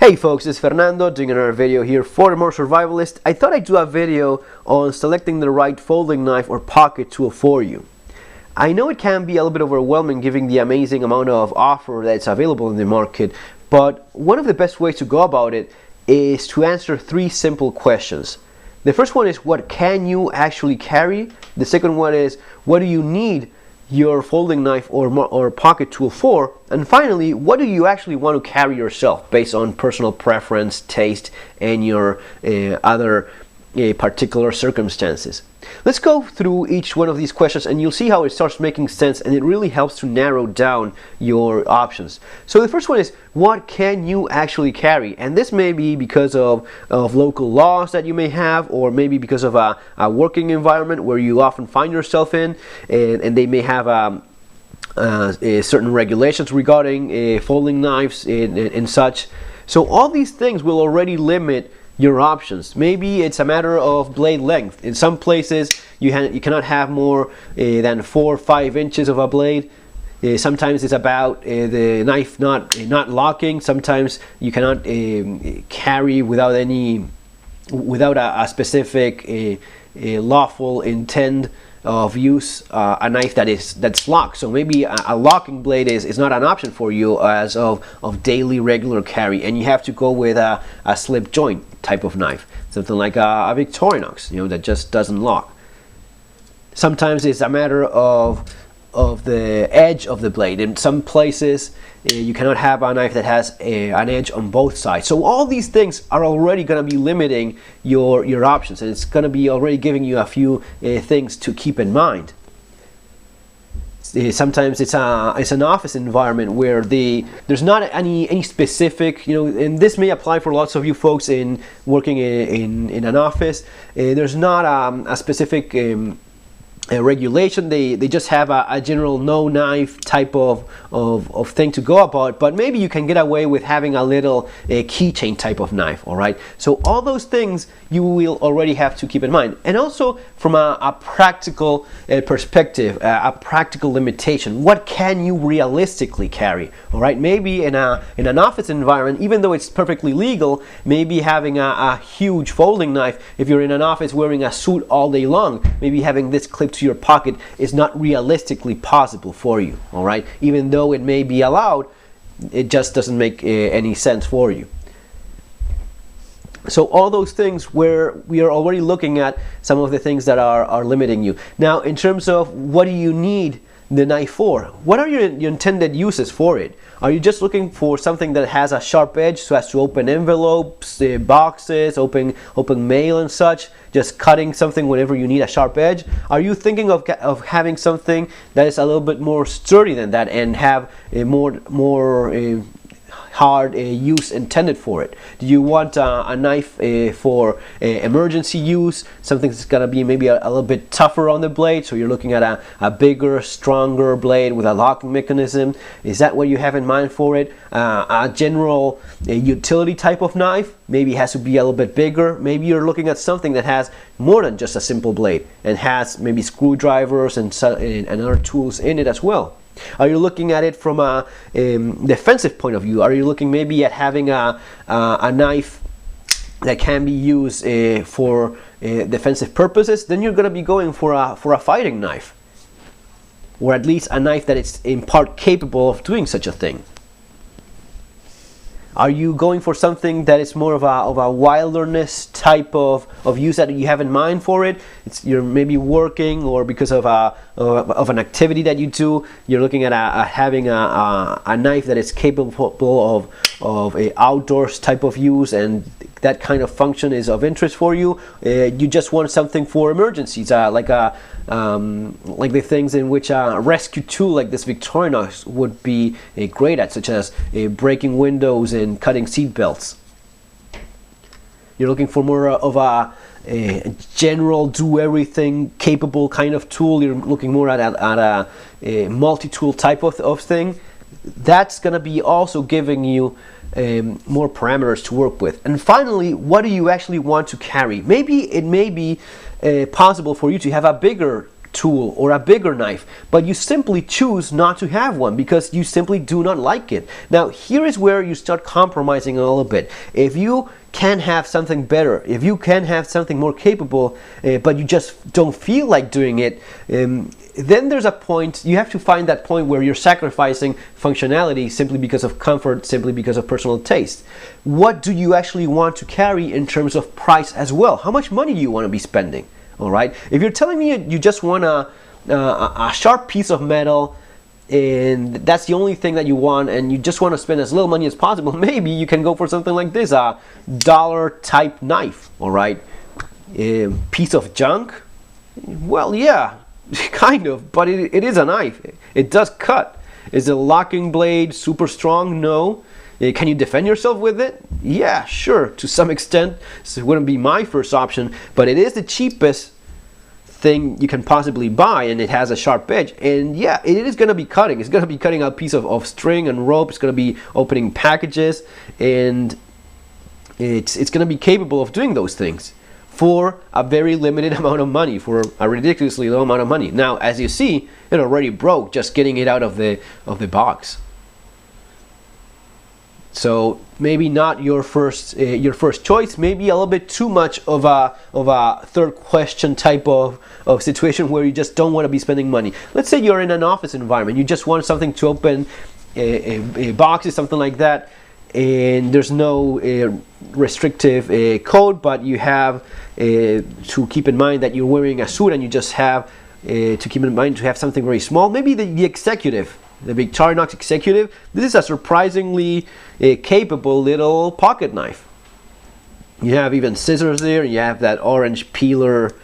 Hey folks, it's Fernando doing another video here for the More Survivalist. I thought I'd do a video on selecting the right folding knife or pocket tool for you. I know it can be a little bit overwhelming given the amazing amount of offer that's available in the market, but one of the best ways to go about it is to answer three simple questions. The first one is, what can you actually carry? The second one is, what do you need your folding knife or pocket tool for? And finally, what do you actually want to carry yourself based on personal preference, taste, and your other particular circumstances? Let's go through each one of these questions and you'll see how it starts making sense, and it really helps to narrow down your options. So the first one is, what can you actually carry? And this may be because of local laws that you may have, or maybe because of a working environment where you often find yourself in, and they may have certain regulations regarding folding knives and such. So all these things will already limit your options. Maybe it's a matter of blade length. In some places you cannot have more than 4 or 5 inches of a blade. Sometimes it's about the knife not locking. Sometimes you cannot carry without a specific lawful intent of use a knife that's locked. So maybe a locking blade is not an option for you as of daily regular carry, and you have to go with a slip joint type of knife, something like a Victorinox, that just doesn't lock. Sometimes it's a matter of the edge of the blade. In some places you cannot have a knife that has an edge on both sides. So all these things are already going to be limiting your options, and it's going to be already giving you a few things to keep in mind. Sometimes it's an office environment where there's not any specific, and this may apply for lots of you folks in working in an office. There's not a specific regulation. They just have a general no knife type of thing to go about, but maybe you can get away with having a little keychain type of knife. All right, so all those things you will already have to keep in mind. And also from a practical perspective, a practical limitation, what can you realistically carry? All right, maybe in an office environment, even though it's perfectly legal, maybe having a huge folding knife, if you're in an office wearing a suit all day long, maybe having this clipped to your pocket is not realistically possible for you. All right, even though it may be allowed, it just doesn't make any sense for you. So all those things where we are already looking at some of the things that are limiting you. Now, in terms of what do you need the knife for? What are your intended uses for it? Are you just looking for something that has a sharp edge so as to open envelopes, boxes, open mail and such? Just cutting something whenever you need a sharp edge? Are you thinking of having something that is a little bit more sturdy than that and have a more hard use intended for it? Do you want a knife for emergency use, something that's going to be maybe a little bit tougher on the blade, so you're looking at a bigger, stronger blade with a locking mechanism? Is that what you have in mind for it? A general utility type of knife, maybe has to be a little bit bigger. Maybe you're looking at something that has more than just a simple blade and has maybe screwdrivers and other tools in it as well. Are you looking at it from a defensive point of view? Are you looking maybe at having a knife that can be used for defensive purposes? Then you're going to be going for a fighting knife, or at least a knife that is in part capable of doing such a thing. Are you going for something that is more of a wilderness type of use that you have in mind for it? You're maybe working, or because of an activity that you do, you're looking at having a knife that is capable of a outdoors type of use, and that kind of function is of interest for you. You just want something for emergencies, like the things in which a rescue tool like this Victorinox would be great at, such as breaking windows and cutting seat belts. You're looking for more of a general do-everything capable kind of tool. You're looking more at a multi-tool type of thing. That's going to be also giving you more parameters to work with. And finally, what do you actually want to carry? Maybe it may be possible for you to have a bigger tool or a bigger knife, but you simply choose not to have one because you simply do not like it. Now here is where you start compromising a little bit. If you can have something better, if you can have something more capable, but you just don't feel like doing it, then there's a point, you have to find that point where you're sacrificing functionality simply because of comfort, simply because of personal taste. What do you actually want to carry in terms of price as well? How much money do you want to be spending? All right. If you're telling me you just want a sharp piece of metal and that's the only thing that you want, and you just want to spend as little money as possible, maybe you can go for something like this, a dollar type knife. All right. Piece of junk? Well, yeah, kind of, but it is a knife. It does cut. Is the locking blade super strong? No. Can you defend yourself with it? Yeah, sure, to some extent. So it wouldn't be my first option, but it is the cheapest thing you can possibly buy, and it has a sharp edge. And yeah, it is going to be cutting. It's going to be cutting a piece of string and rope. It's going to be opening packages, and it's going to be capable of doing those things for a very limited amount of money, for a ridiculously low amount of money. Now, as you see, it already broke just getting it out of the box. So maybe not your first choice, maybe a little bit too much of a third question type of situation where you just don't want to be spending money. Let's say you're in an office environment, you just want something to open boxes, something like that, and there's no restrictive code, but you have to keep in mind that you're wearing a suit, and you just have to keep in mind to have something very small. Maybe the executive, the Victorinox executive, this is a surprisingly capable little pocket knife. You have even scissors there, you have that orange peeler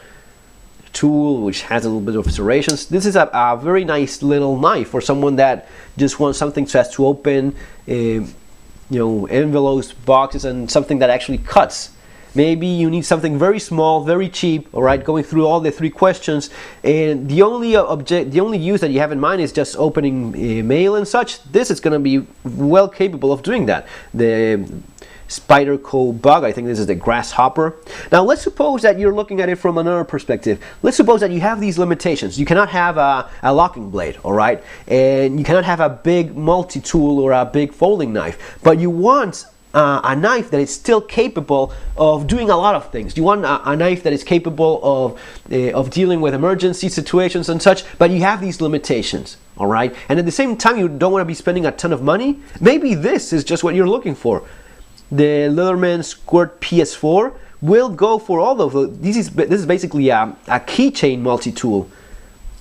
tool which has a little bit of serrations. This is a very nice little knife for someone that just wants something so as to open envelopes, boxes, and something that actually cuts. Maybe you need something very small, very cheap, all right, going through all the three questions, and the only use that you have in mind is just opening mail and such. This is going to be well capable of doing that. The Spyderco bug, I think this is the grasshopper. Now let's suppose that you're looking at it from another perspective. Let's suppose that you have these limitations. You cannot have a locking blade, all right, and you cannot have a big multi-tool or a big folding knife, but you want a knife that is still capable of doing a lot of things. You want a knife that is capable of dealing with emergency situations and such, but you have these limitations, all right? And at the same time, you don't want to be spending a ton of money. Maybe this is just what you're looking for. The Leatherman Squirt PS4 will go for all of those. This is basically a keychain multi-tool.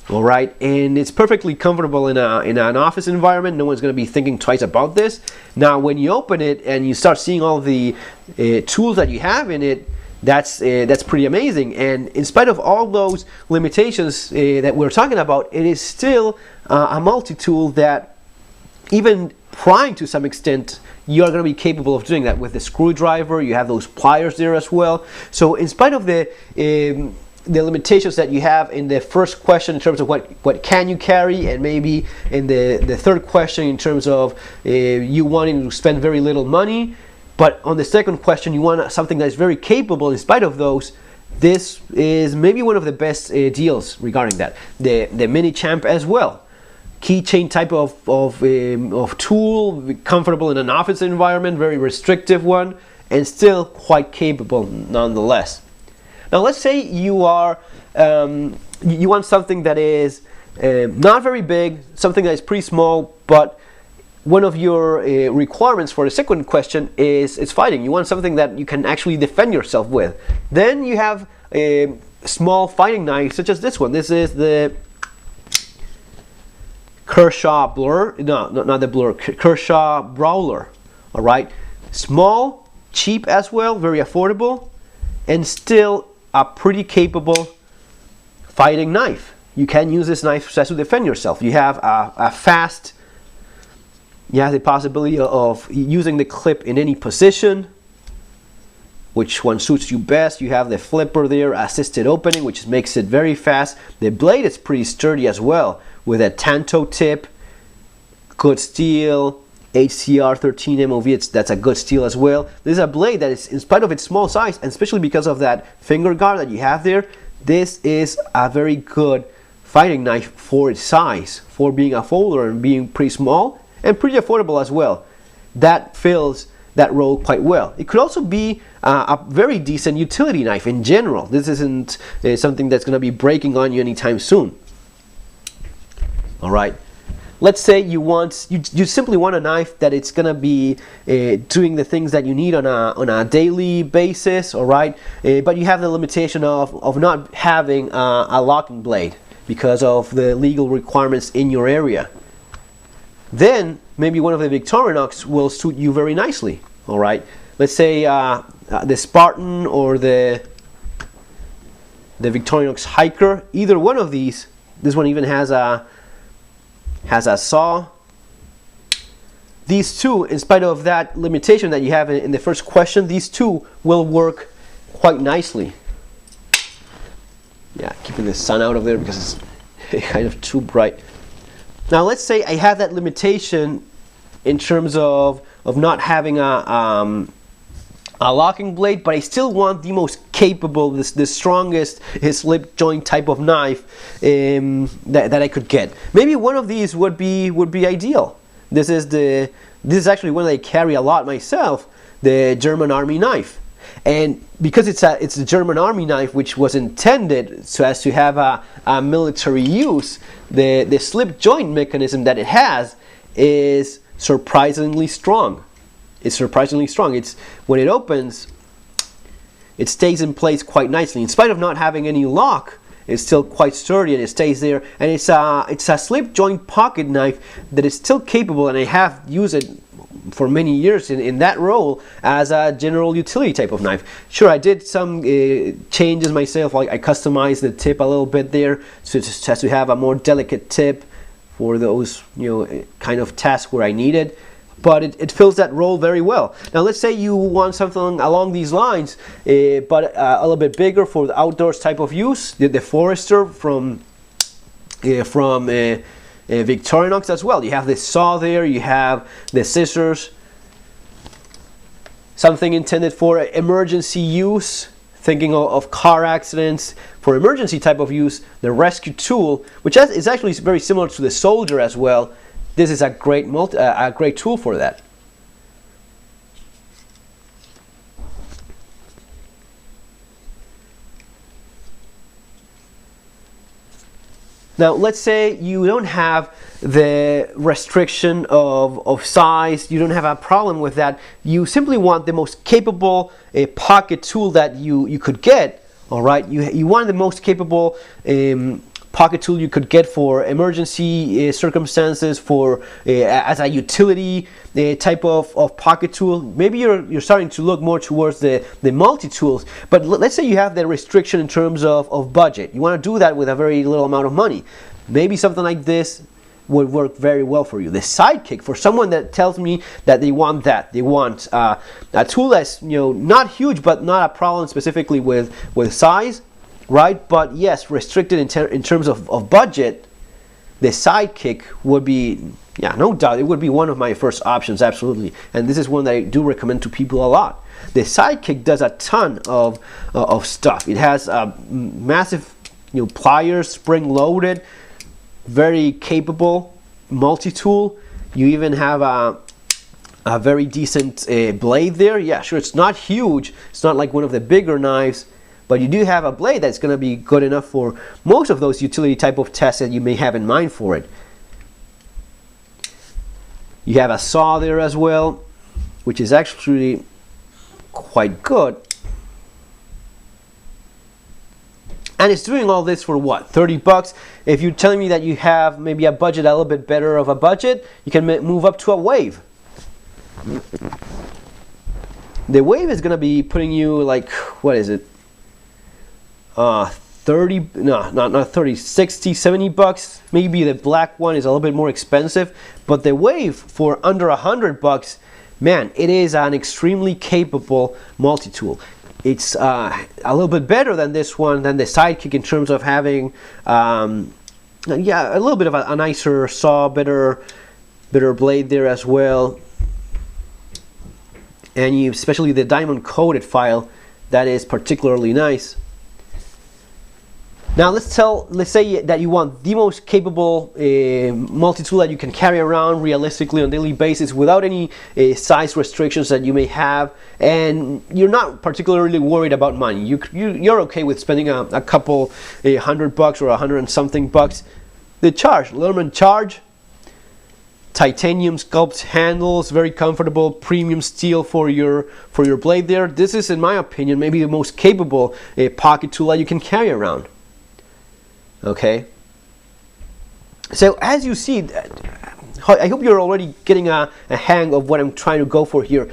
All right, and it's perfectly comfortable in an office environment. No one's going to be thinking twice about this. Now, when you open it and you start seeing all the tools that you have in it, that's pretty amazing. And in spite of all those limitations that we're talking about, it is still a multi-tool that, even primed to some extent, you are going to be capable of doing that with the screwdriver. You have those pliers there as well. So in spite of the limitations that you have in the first question in terms of what can you carry, and maybe in the third question in terms of you wanting to spend very little money, but on the second question you want something that is very capable in spite of those, this is maybe one of the best deals regarding that. The Mini Champ as well. Keychain type of tool, comfortable in an office environment, very restrictive one, and still quite capable nonetheless. Now let's say you are you want something that is not very big, something that is pretty small, but one of your requirements for the second question is fighting. You want something that you can actually defend yourself with. Then you have a small fighting knife such as this one. This is the Kershaw Blur, no, not the Blur, Kershaw Brawler. All right, small, cheap as well, very affordable, and still a pretty capable fighting knife. You can use this knife just to defend yourself. You have a fast, you have the possibility of using the clip in any position, which one suits you best. You have the flipper there, assisted opening, which makes it very fast. The blade is pretty sturdy as well, with a tanto tip, good steel, HCR 13 MOV, that's a good steel as well. This is a blade that is, in spite of its small size, and especially because of that finger guard that you have there, this is a very good fighting knife for its size, for being a folder and being pretty small and pretty affordable as well. That fills that role quite well. It could also be a very decent utility knife in general. This isn't something that's going to be breaking on you anytime soon. All right. Let's say you simply want a knife that it's gonna be doing the things that you need on a daily basis, all right? But you have the limitation of not having a locking blade because of the legal requirements in your area. Then maybe one of the Victorinox will suit you very nicely, all right? Let's say the Spartan or the Victorinox Hiker. Either one of these. This one even has a saw. These two, in spite of that limitation that you have in the first question, these two will work quite nicely. Yeah, keeping the sun out of there because it's kind of too bright. Now let's say I have that limitation in terms of not having a locking blade, but I still want the most capable, the strongest slip joint type of knife that I could get. Maybe one of these would be ideal. This is actually one that I carry a lot myself, the German Army knife. And because it's a German Army knife, which was intended so as to have a military use, the slip joint mechanism that it has is surprisingly strong. It's surprisingly strong. It's when it opens, it stays in place quite nicely. In spite of not having any lock, it's still quite sturdy and it stays there. And it's a slip joint pocket knife that is still capable, and I have used it for many years in that role as a general utility type of knife. Sure, I did some changes myself. Like I customized the tip a little bit there, so it just has to have a more delicate tip for those kind of tasks where I need it. But it fills that role very well. Now let's say you want something along these lines, but a little bit bigger for the outdoors type of use. The Forester from Victorinox as well. You have the saw there, you have the scissors. Something intended for emergency use, thinking of car accidents. For emergency type of use, the rescue tool, which is actually very similar to the soldier as well. This is a great tool for that. Now let's say you don't have the restriction of size, you don't have a problem with that, you simply want the most capable pocket tool that you could get, all right? You want the most capable pocket tool you could get for emergency circumstances, for as a utility type of pocket tool. Maybe you're starting to look more towards the multi-tools, but let's say you have the restriction in terms of budget. You want to do that with a very little amount of money. Maybe something like this would work very well for you. The Sidekick, for someone that tells me that they want they want a tool that's not huge but not a problem specifically with size, right? But yes, restricted in terms of budget, the Sidekick would be, yeah, no doubt, it would be one of my first options, absolutely. And this is one that I do recommend to people a lot. The Sidekick does a ton of stuff. It has massive pliers, spring-loaded, very capable multi-tool. You even have a very decent blade there. Yeah, sure, it's not huge. It's not like one of the bigger knives, but you do have a blade that's going to be good enough for most of those utility type of tests that you may have in mind for it. You have a saw there as well, which is actually quite good. And it's doing all this for what, 30 bucks? If you're telling me that you have maybe a budget, a little bit better of a budget, you can move up to a Wave. The Wave is going to be putting you like, what is it? 30, no, not 30, 60, 70 bucks. Maybe the black one is a little bit more expensive, but the Wave for under 100 bucks, man, it is an extremely capable multi-tool. It's a little bit better than this one, than the Sidekick, in terms of having, yeah, a little bit of a nicer saw, better blade there as well. And especially the diamond coated file, that is particularly nice. Now let's say that you want the most capable multi-tool that you can carry around realistically on a daily basis without any size restrictions that you may have, and you're not particularly worried about money. You're okay with spending a couple $100 or $100 and something bucks. The charge, Leatherman Charge, titanium sculpt handles, very comfortable, premium steel for your blade there. This is, in my opinion, maybe the most capable pocket tool that you can carry around. Okay, so as you see, I hope you're already getting a hang of what I'm trying to go for here.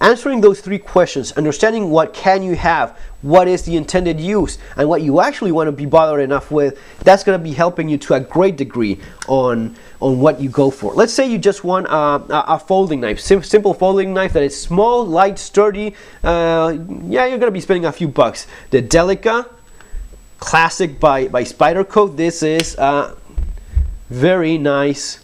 Answering those three questions, understanding what can you have, what is the intended use, and what you actually want to be bothered enough with, that's going to be helping you to a great degree on what you go for. Let's say you just want a folding knife, simple folding knife that is small, light, sturdy. Yeah, you're going to be spending a few bucks. The Delica Classic by Spyderco. This is a very nice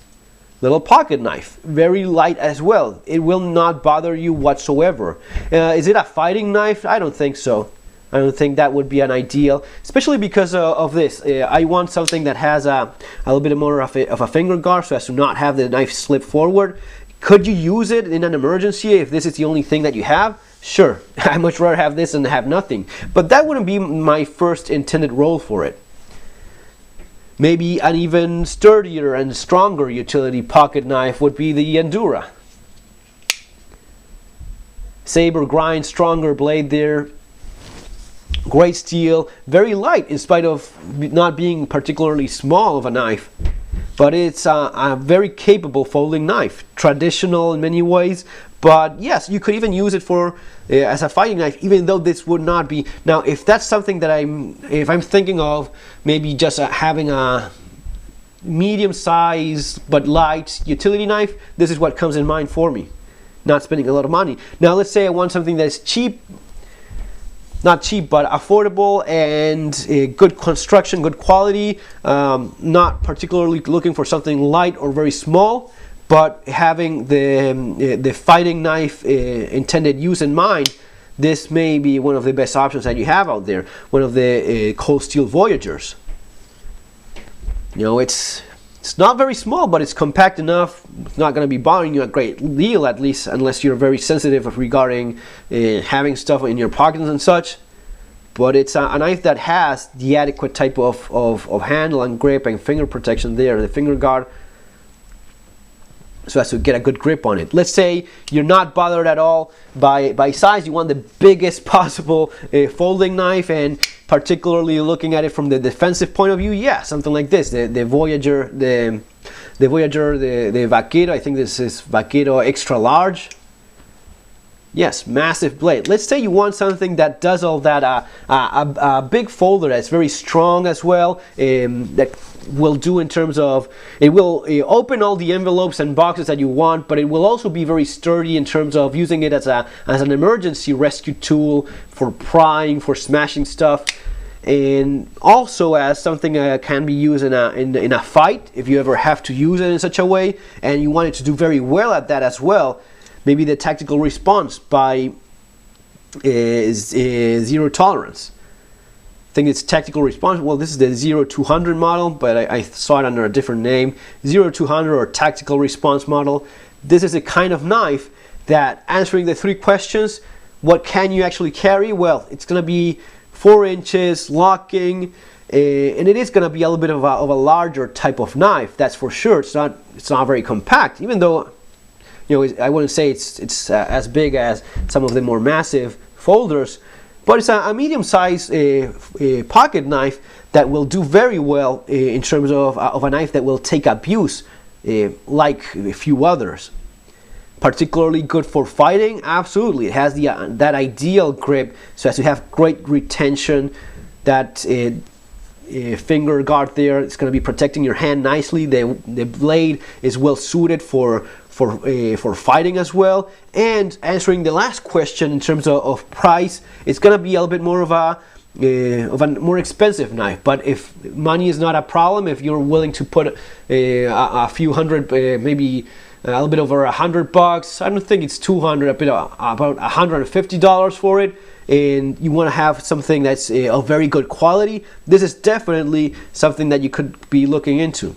little pocket knife, very light as well. It will not bother you whatsoever. Is it a fighting knife? I don't think so. I don't think that would be an ideal, especially because of this. I want something that has a little bit more of a finger guard so as to not have the knife slip forward. Could you use it in an emergency if this is the only thing that you have? Sure, I'd much rather have this than have nothing. But that wouldn't be my first intended role for it. Maybe an even sturdier and stronger utility pocket knife would be the Endura. Saber grind, stronger blade there. Great steel, very light in spite of not being particularly small of a knife. But it's a very capable folding knife. Traditional in many ways, but yes, you could even use it for as a fighting knife, even though this would not be. Now, if that's something that if I'm thinking of maybe just having a medium size but light utility knife, this is what comes in mind for me. Not spending a lot of money. Now, let's say I want something that's cheap. Not cheap, but affordable and good construction, good quality. Not particularly looking for something light or very small, but having the fighting knife intended use in mind. This may be one of the best options that you have out there. One of the cold steel Voyagers. You know, it's not very small, but it's compact enough. It's not going to be bothering you a great deal, at least unless you're very sensitive regarding having stuff in your pockets and such. But it's a knife that has the adequate type of handle and grip and finger protection there, the finger guard, so as to get a good grip on it. Let's say you're not bothered at all by size. You want the biggest possible folding knife, and particularly looking at it from the defensive point of view, yeah, something like this, the Voyager, the Vaquero. I think this is Vaquero extra large. Yes, massive blade. Let's say you want something that does all that, a big folder that's very strong as well, that will do in terms of, it will open all the envelopes and boxes that you want, but it will also be very sturdy in terms of using it as an emergency rescue tool for prying, for smashing stuff, and also as something that can be used in a fight if you ever have to use it in such a way, and you want it to do very well at that as well. Maybe the tactical response by Zero Tolerance. I think it's tactical response. Well, this is the 0200 model, but I saw it under a different name. 0200 or tactical response model. This is a kind of knife that, answering the three questions, what can you actually carry? Well, it's going to be 4 inches, locking, and it is going to be a little bit of a larger type of knife. That's for sure. It's not very compact, even though, you know, I wouldn't say it's as big as some of the more massive folders, but it's a medium-sized pocket knife that will do very well in terms of a knife that will take abuse, like a few others. Particularly good for fighting, absolutely. It has that ideal grip, so as to have great retention. That finger guard there, it's going to be protecting your hand nicely. The blade is well suited for fighting as well. And answering the last question in terms of price, it's going to be a little bit more of a more expensive knife. But if money is not a problem, if you're willing to put a few hundred, maybe a little bit over $100. I don't think it's 200, about $150 for it. And you want to have something that's of very good quality, this is definitely something that you could be looking into.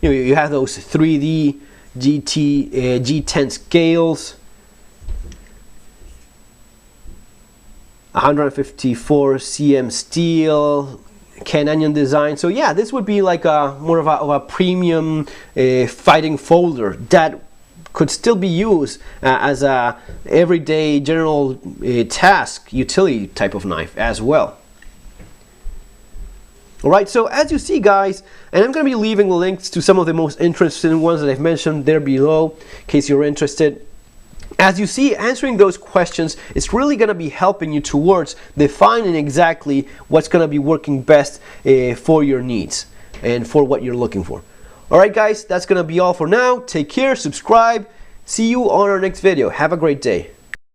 You have those 3D G10 scales, 154 cm steel, Canadian design. So yeah, this would be like more of a premium fighting folder that could still be used as a everyday general task utility type of knife as well. Alright, so as you see guys, and I'm going to be leaving links to some of the most interesting ones that I've mentioned there below in case you're interested. As you see, answering those questions is really going to be helping you towards defining exactly what's going to be working best for your needs and for what you're looking for. Alright guys, that's going to be all for now. Take care, subscribe. See you on our next video. Have a great day.